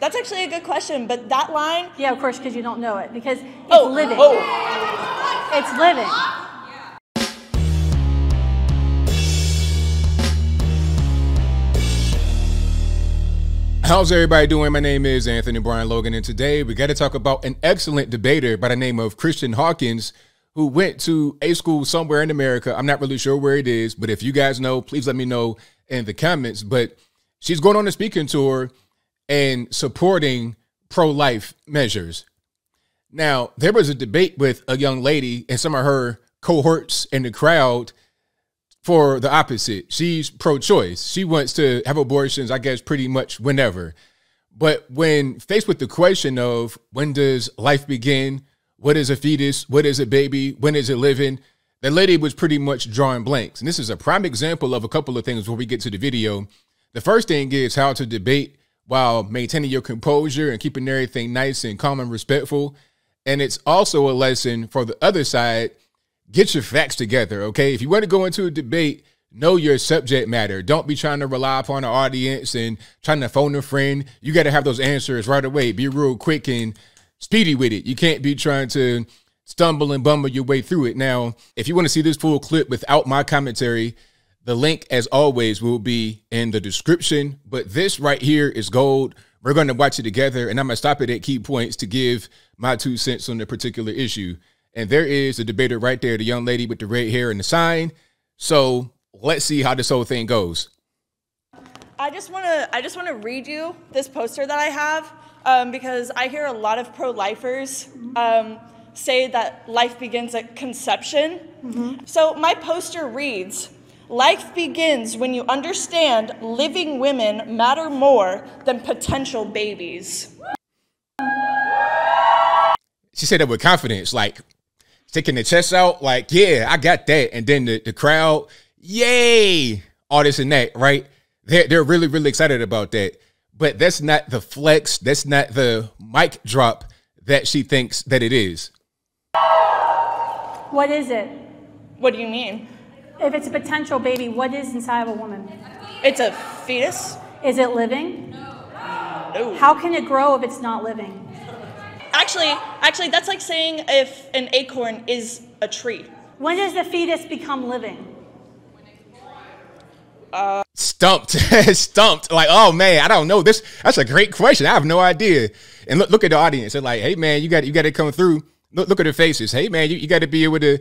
That's actually a good question, but that line... Yeah, of course, because you don't know it, because it's living. It's living. How's everybody doing? My name is Anthony Brian Logan, and today we got to talk about an excellent debater by the name of Christian Hawkins, who went to a school somewhere in America. I'm not really sure where it is, but if you guys know, please let me know in the comments. But she's going on a speaking tour and supporting pro-life measures. Now, there was a debate with a young lady and some of her cohorts in the crowd for the opposite. She's pro-choice. She wants to have abortions, I guess, pretty much whenever. But when faced with the question of when does life begin, what is a fetus, what is a baby, when is it living, the lady was pretty much drawing blanks. And this is a prime example of a couple of things when we get to the video. The first thing is how to debate while maintaining your composure and keeping everything nice and calm and respectful. And it's also a lesson for the other side. Get your facts together, okay? If you want to go into a debate, know your subject matter. Don't be trying to rely upon the audience and trying to phone a friend. You got to have those answers right away. Be real quick and speedy with it. You can't be trying to stumble and bumble your way through it. Now, if you want to see this full clip without my commentary, the link, as always, will be in the description. But this right here is gold. We're going to watch it together, and I'm going to stop it at key points to give my 2 cents on the particular issue. And there is the debater right there, the young lady with the red hair and the sign. So let's see how this whole thing goes. I just want to read you this poster that I have because I hear a lot of pro-lifers say that life begins at conception. So my poster reads, "Life begins when you understand living women matter more than potential babies." She said that with confidence, like sticking the chest out, like, yeah, I got that. And then the crowd, yay, all this and that, right? They're really, really excited about that. But that's not the flex. That's not the mic drop that she thinks that it is. What is it? What do you mean? If it's a potential baby, what is inside of a woman? It's a fetus? Is it living? No. How can it grow if it's not living? Actually, that's like saying if an acorn is a tree. When does the fetus become living? Stumped. Stumped. Like, oh man, I don't know. That's a great question. I have no idea. And look at the audience. They're like, hey man, you got to come through. Look at their faces. Hey man, you got to be able to,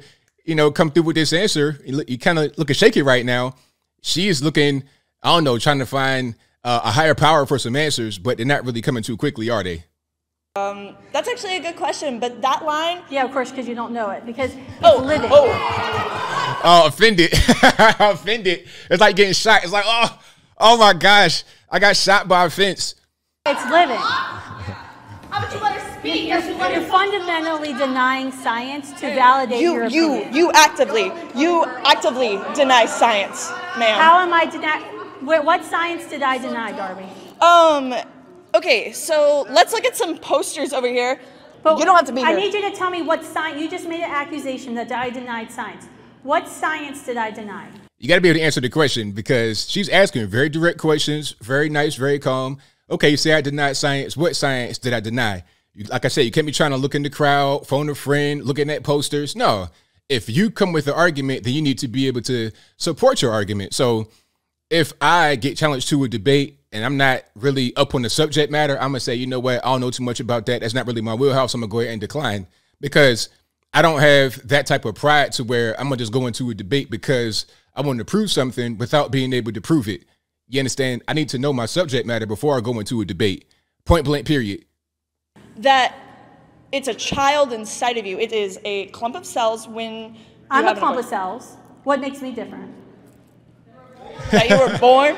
come through with this answer. You kind of looking shaky right now. She's looking, I don't know, trying to find a higher power for some answers, but they're not really coming too quickly, are they? That's actually a good question, but that line... Yeah, of course, because you don't know it, because it's living. Oh, offended. Offended. It's like getting shot. It's like, oh my gosh, I got shot by a fence. It's living. How would you let her speak? You're fundamentally denying science to validate your opinion. You actively deny science, ma'am. How am I denying? What science did I deny, Darby? Okay, so let's look at some posters over here. But you don't have to be here. I need you to tell me what science. You just made an accusation that I denied science. What science did I deny? You got to be able to answer the question because she's asking very direct questions, very nice, very calm. Okay, you say I denied science. What science did I deny? Like I said, you can't be trying to look in the crowd, phone a friend, looking at posters. No, if you come with an argument, then you need to be able to support your argument. So if I get challenged to a debate and I'm not really up on the subject matter, I'm going to say, you know what, I don't know too much about that. That's not really my wheelhouse. I'm going to go ahead and decline because I don't have that type of pride to where I'm going to just go into a debate because I want to prove something without being able to prove it. You understand? I need to know my subject matter before I go into a debate. Point blank, period. That it's a child inside of you. It is a clump of cells when I'm a clump of cells. What makes me different? That you were born?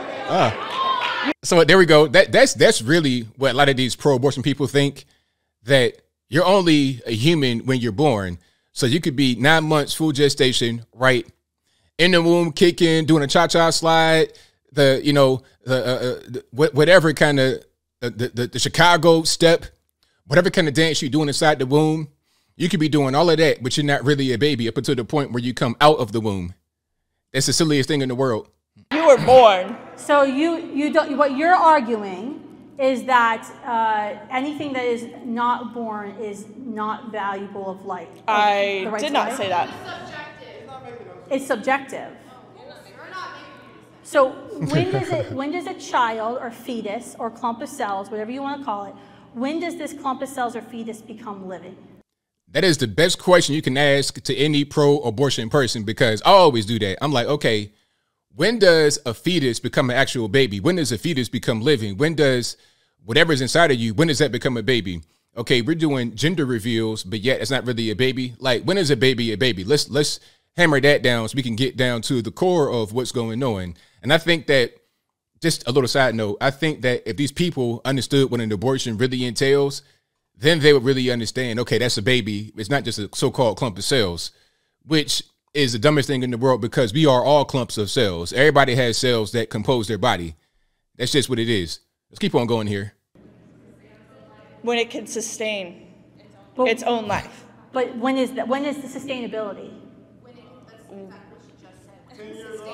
So there we go. That's really what a lot of these pro-abortion people think, that you're only a human when you're born. So you could be 9 months, full gestation, right? In the womb, kicking, doing a cha-cha slide, whatever kind of, the Chicago step, whatever kind of dance you're doing inside the womb, you could be doing all of that, but you're not really a baby up until the point where you come out of the womb. That's the silliest thing in the world. You were born. So you don't, what you're arguing is that anything that is not born is not valuable of life. I did not say that. It's subjective. So when does a child or fetus or clump of cells, whatever you want to call it, when does this clump of cells or fetus become living? That is the best question you can ask to any pro-abortion person, because I always do that. I'm like, okay, when does a fetus become an actual baby? When does a fetus become living? When does whatever's inside of you, when does that become a baby? Okay, we're doing gender reveals, but yet it's not really a baby. Like, when is a baby a baby? Let's hammer that down so we can get down to the core of what's going on. And I think that, just a little side note, I think that if these people understood what an abortion really entails, then they would really understand, okay, that's a baby. It's not just a so-called clump of cells, which is the dumbest thing in the world, because we are all clumps of cells. Everybody has cells that compose their body. That's just what it is. Let's keep on going here. When it can sustain its own life. But when is the sustainability?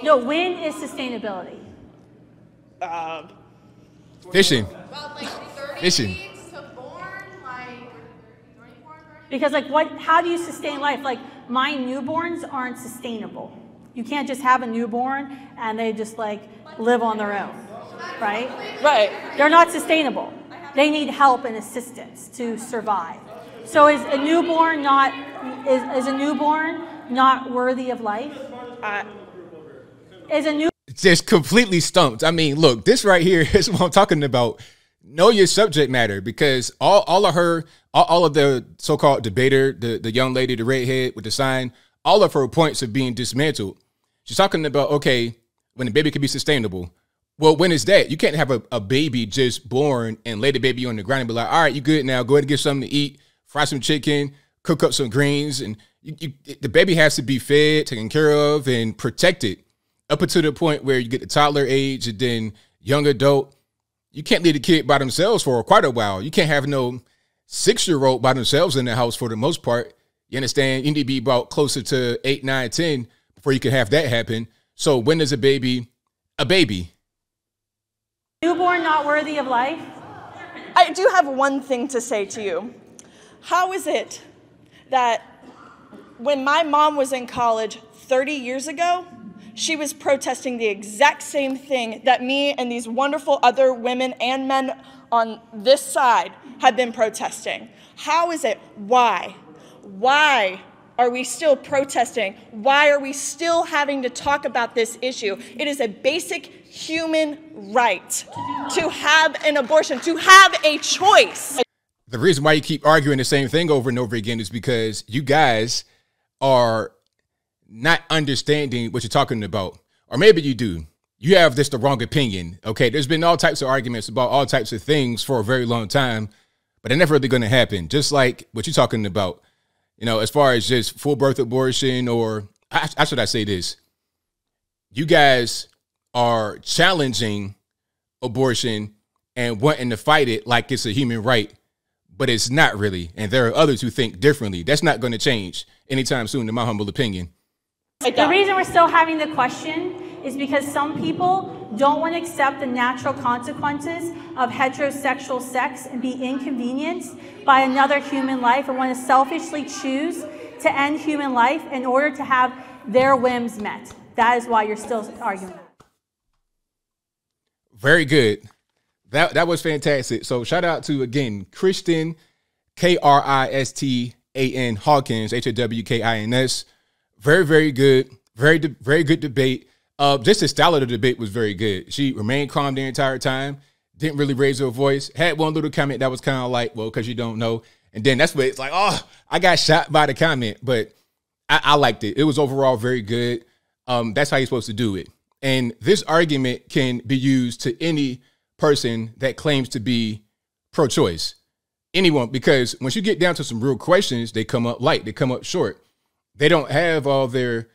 No, when is sustainability? Fishing. About like 30 Fishing. weeks to born, like 24, 30. Because like how do you sustain life? Like my newborns aren't sustainable. You can't just have a newborn and they just like live on their own, right? Right. They're not sustainable. They need help and assistance to survive. So is a newborn not worthy of life? Is a new Just completely stumped. I mean, look, this right here is what I'm talking about. Know your subject matter, because all of the so-called debater, the young lady, the redhead with the sign, all of her points are being dismantled. She's talking about, okay, when a baby can be sustainable. Well, when is that? You can't have a baby just born and lay the baby on the ground and be like, all right, you good now. Go ahead and get something to eat, fry some chicken, cook up some greens. And the baby has to be fed, taken care of, and protected up until the point where you get the toddler age and then young adult. You can't leave the kid by themselves for quite a while. You can't have no 6-year-old by themselves in the house for the most part. You understand? You need to be about closer to 8, 9, 10 before you can have that happen. So when is a baby a baby? newborn not worthy of life? I do have one thing to say to you. How is it that when my mom was in college 30 years ago, she was protesting the exact same thing that me and these wonderful other women and men on this side have been protesting? How is it? Why? Why are we still protesting? Why are we still having to talk about this issue? It is a basic human right to have an abortion, to have a choice. The reason why you keep arguing the same thing over and over again is because you guys are not understanding what you're talking about. Or maybe you do. You have just the wrong opinion. Okay, there's been all types of arguments about all types of things for a very long time, but they're never really going to happen. Just like what you're talking about, you know, as far as just full birth abortion, or how should I say this? You guys are challenging abortion and wanting to fight it like it's a human right, but it's not really. And there are others who think differently. That's not going to change anytime soon, in my humble opinion. The reason we're still having the question is because some people don't want to accept the natural consequences of heterosexual sex and be inconvenienced by another human life, and want to selfishly choose to end human life in order to have their whims met. That is why you're still arguing that. Very good. That was fantastic. So shout out to, again, Kristen, Kristan Hawkins, Hawkins. Very, very good. Very good debate. Just the style of the debate was very good. She remained calm the entire time. Didn't really raise her voice. Had one little comment that was kind of like, well, because you don't know. And then that's what it's like, oh, I got shot by the comment. But I liked it. It was overall very good. That's how you're supposed to do it. And this argument can be used to any person that claims to be pro-choice. Anyone, because once you get down to some real questions, they come up light, they come up short. They don't have all their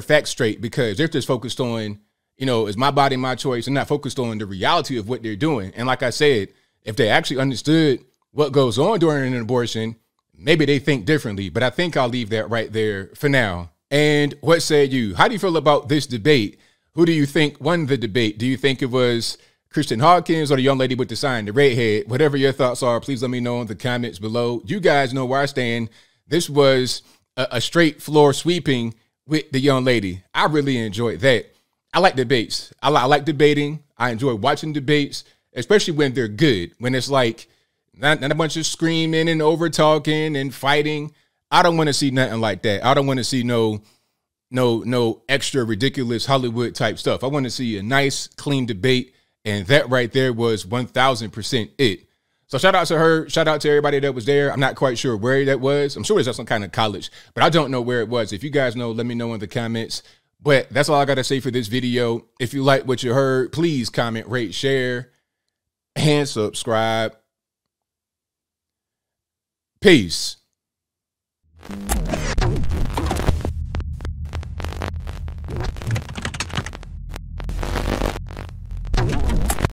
facts straight, because they're just focused on, you know, is my body my choice, and not focused on the reality of what they're doing. And like I said, if they actually understood what goes on during an abortion, maybe they think differently. But I think I'll leave that right there for now. And what say you? How do you feel about this debate? Who do you think won the debate? Do you think it was Christian Hawkins or the young lady with the sign, the redhead. Whatever your thoughts are, please let me know in the comments below. You guys know where I stand. This was a straight floor sweeping with the young lady. I really enjoyed that. I like debates. I like debating. I enjoy watching debates, especially when they're good. When it's like not a bunch of screaming and over talking and fighting. I don't want to see nothing like that. I don't want to see no extra ridiculous Hollywood type stuff. I want to see a nice, clean debate. And that right there was 1000% it. So shout out to her. Shout out to everybody that was there. I'm not quite sure where that was. I'm sure it's at some kind of college, but I don't know where it was. If you guys know, let me know in the comments. But that's all I got to say for this video. If you like what you heard, please comment, rate, share, and subscribe. Peace.